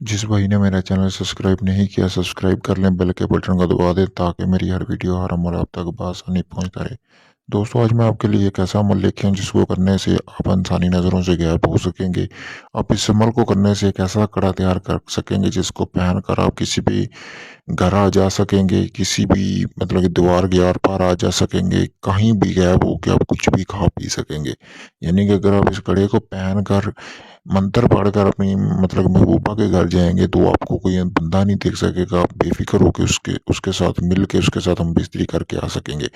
जिस भाई ने मेरा चैनल सब्सक्राइब नहीं किया सब्सक्राइब कर लें, बेल के बटन को दबा दें ताकि मेरी हर वीडियो हर अमल आप तक बआसानी पहुंचता रहे। दोस्तों, आज मैं आपके लिए एक ऐसा अमल लेके आया जिसको करने से आप इंसानी नज़रों से गायब हो सकेंगे। आप इस अमल को करने से एक ऐसा कड़ा तैयार कर सकेंगे जिसको पहन कर आप किसी भी घर आ जा सकेंगे, किसी भी मतलब कि दीवार के आर पार आ जा सकेंगे, कहीं भी गायब होके आप कुछ भी खा पी सकेंगे। यानी कि अगर आप इस कड़े को पहन कर मंत्र पढ़कर अपनी मतलब महबूबा के घर जाएंगे तो आपको कोई बंदा नहीं देख सकेगा। आप बेफिक्र होकर उसके उसके साथ मिल के उसके साथ हम बिस्तरी करके आ सकेंगे।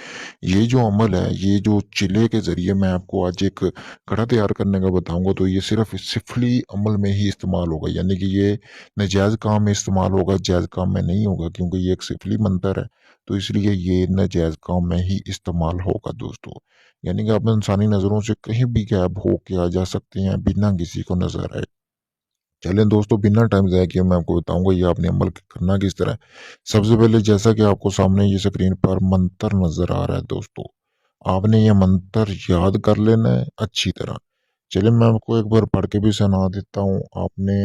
ये जो अमल है, ये जो चिले के ज़रिए मैं आपको आज एक कड़ा तैयार करने का बताऊंगा, तो ये सिर्फ सिफली अमल में ही इस्तेमाल होगा। यानी कि ये नजायज़ काम में इस्तेमाल होगा, जायज़ काम में नहीं होगा, क्योंकि ये एक सिफली मंत्र है। तो इसलिए ये नजायज़ काम में ही इस्तेमाल होगा दोस्तों। यानी कि आप इंसानी नज़रों से कहीं भी गायब हो के आ जा सकते हैं बिना किसी को नजर आए। चलें दोस्तों, बिना टाइम ज़ाया किए मैं आपको बताऊंगा ये आपने अमल करना किस तरह है। सबसे पहले जैसा कि आपको सामने ये स्क्रीन पर मंत्र नजर आ रहा है दोस्तों, आपने ये मंत्र याद कर लेना है अच्छी तरह। चलिए मैं आपको एक बार पढ़ के भी सुना देता हूँ। आपने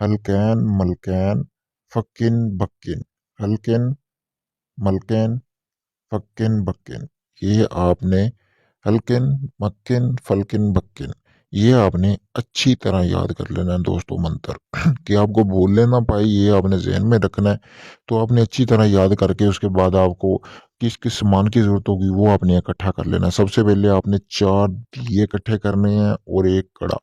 हलकैन मलकैन फकिन बक्किन, हलकिन मलकैन फक्किन बक्किन, ये आपने हल्किन मक्किन फलकिन बक्किन, ये आपने अच्छी तरह याद कर लेना है दोस्तों मंत्र कि आपको बोलने ना पाए, ये आपने जहन में रखना है। तो आपने अच्छी तरह याद करके उसके बाद आपको किस किस सामान की जरूरत होगी वो आपने इकट्ठा कर लेना है। सबसे पहले आपने 4 दिए इकट्ठे करने हैं और एक कड़ा।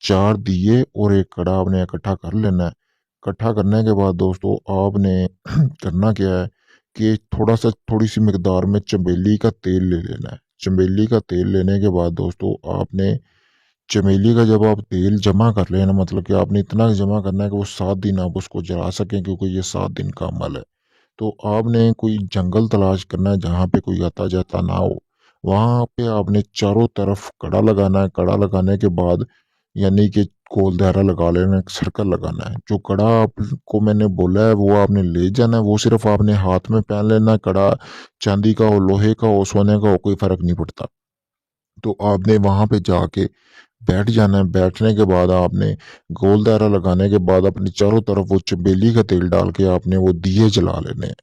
4 दिए और एक कड़ा आपने इकट्ठा कर लेना है। इकट्ठा करने के बाद दोस्तों आपने करना क्या है कि थोड़ी सी मिकदार में चमेली का तेल ले लेना है। चमेली का तेल लेने के बाद दोस्तों आपने चमेली का जब आप तेल जमा कर लेना, मतलब कि आपने इतना जमा करना है कि वो 7 दिन आप उसको जला सकें, क्योंकि ये 7 दिन का अमल है। तो आपने कोई जंगल तलाश करना है जहाँ पे कोई आता जाता ना हो। वहाँ पे आपने चारों तरफ कड़ा लगाना है। कड़ा लगाने के बाद यानी कि गोल दायरा लगा लेना है, सर्कल लगाना है। जो कड़ा आपको मैंने बोला है वो आपने ले जाना है। वो सिर्फ आपने हाथ में पहन लेना है। कड़ा चांदी का हो, लोहे का हो, सोने का हो, कोई फर्क नहीं पड़ता। तो आपने वहां पे जाके बैठ जाना है। बैठने के बाद आपने गोल दायरा लगाने के बाद अपनी चारों तरफ वो चमेली का तेल डाल के आपने वो दिए जला लेने हैं।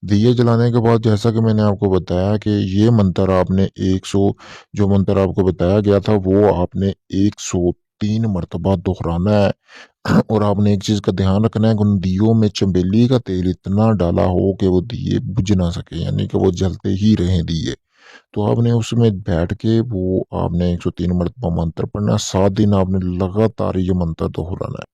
दिए जलाने के बाद जैसा कि मैंने आपको बताया कि ये मंत्र आपने 100, जो मंत्र आपको बताया गया था वो आपने 103 मरतबा दोहराना है। और आपने एक चीज का ध्यान रखना है कि उन दियों में चमेली का तेल इतना डाला हो कि वो दिए बुझ ना सके, यानी कि वो जलते ही रहें दिए। तो आपने उसमें बैठ के वो आपने 103 मरतबा मंत्र पढ़ना है। 7 दिन आपने लगातार ये मंत्र दोहराना है।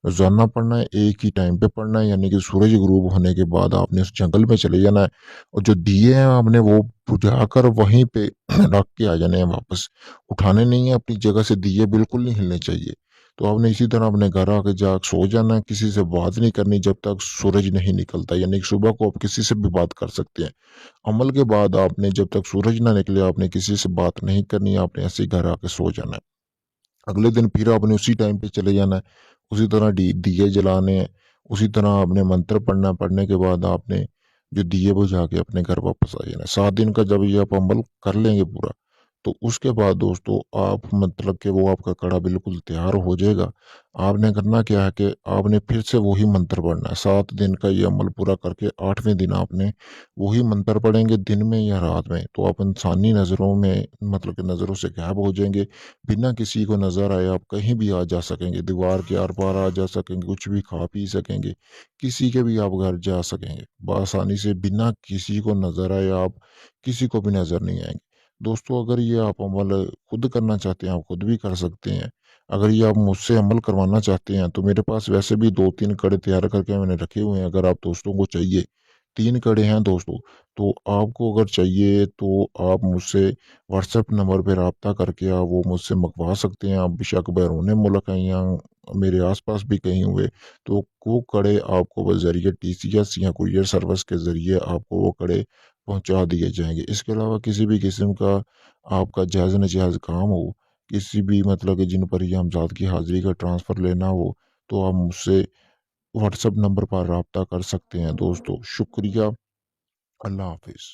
रोजाना पढ़ना है, एक ही टाइम पे पढ़ना है। यानी कि सूरज गुरूब होने के बाद आपने उस जंगल में चले जाना है और जो दिए हैं आपने वो बुझाकर वहीं पे रख के आ जाने हैं वापस। उठाने नहीं है अपनी जगह से, दिए बिल्कुल नहीं हिलने चाहिए। तो आपने इसी तरह अपने घर आके जाग सो जाना है। किसी से बात नहीं करनी जब तक सूरज नहीं निकलता। यानी कि सुबह को आप किसी से भी बात कर सकते हैं। अमल के बाद आपने जब तक सूरज ना निकले आपने किसी से बात नहीं करनी। आपने ऐसे ही घर आके सो जाना है। अगले दिन फिर आपने उसी टाइम पे चले जाना है। उसी तरह दिए जलाने हैं। उसी तरह आपने मंत्र पढ़ना है। पढ़ने के बाद आपने जो दिए बुझा के अपने घर वापस आ जाना है। 7 दिन का जब ये आप अमल कर लेंगे पूरा, तो उसके बाद दोस्तों आप मतलब कि वो आपका कड़ा बिल्कुल तैयार हो जाएगा। आपने करना क्या है कि आपने फिर से वही मंत्र पढ़ना है। 7 दिन का ये अमल पूरा करके 8वें दिन आपने वही मंत्र पढ़ेंगे, दिन में या रात में। तो आप इंसानी नज़रों में मतलब कि नज़रों से गायब हो जाएंगे। बिना किसी को नज़र आए आप कहीं भी आ जा सकेंगे, दीवार के आर पार आ जा सकेंगे, कुछ भी खा पी सकेंगे, किसी के भी आप घर जा सकेंगे बआसानी से, बिना किसी को नज़र आए आप किसी को भी नज़र नहीं आएंगे। दोस्तों, अगर ये आप अमल खुद करना चाहते हैं आप खुद भी कर सकते हैं। अगर ये आप मुझसे अमल करवाना चाहते हैं तो मेरे पास वैसे भी 2-3 कड़े तैयार करके मैंने रखे हुए हैं। अगर आप दोस्तों को चाहिए, 3 कड़े हैं दोस्तों, तो आपको अगर चाहिए तो आप मुझसे व्हाट्सएप नंबर पे रब्ता करके आप वो मुझसे मंगवा सकते हैं। आप बेशक बैरून मुल्क हैं या मेरे आसपास भी कहीं हुए, तो वो कड़े आपको बज़रिए टीसीएस या कुरियर सर्विस के ज़रिए आपको वो कड़े पहुंचा दिए जाएंगे। इसके अलावा किसी भी किस्म का आपका जायज़ नाजायज़ काम हो, किसी भी मतलब कि जिन पर ये हमज़ाद की हाज़िरी का ट्रांसफ़र लेना हो, तो आप मुझसे व्हाट्सएप नंबर पर रब्ता कर सकते हैं दोस्तों। शुक्रिया। अल्लाह हाफ़िज़।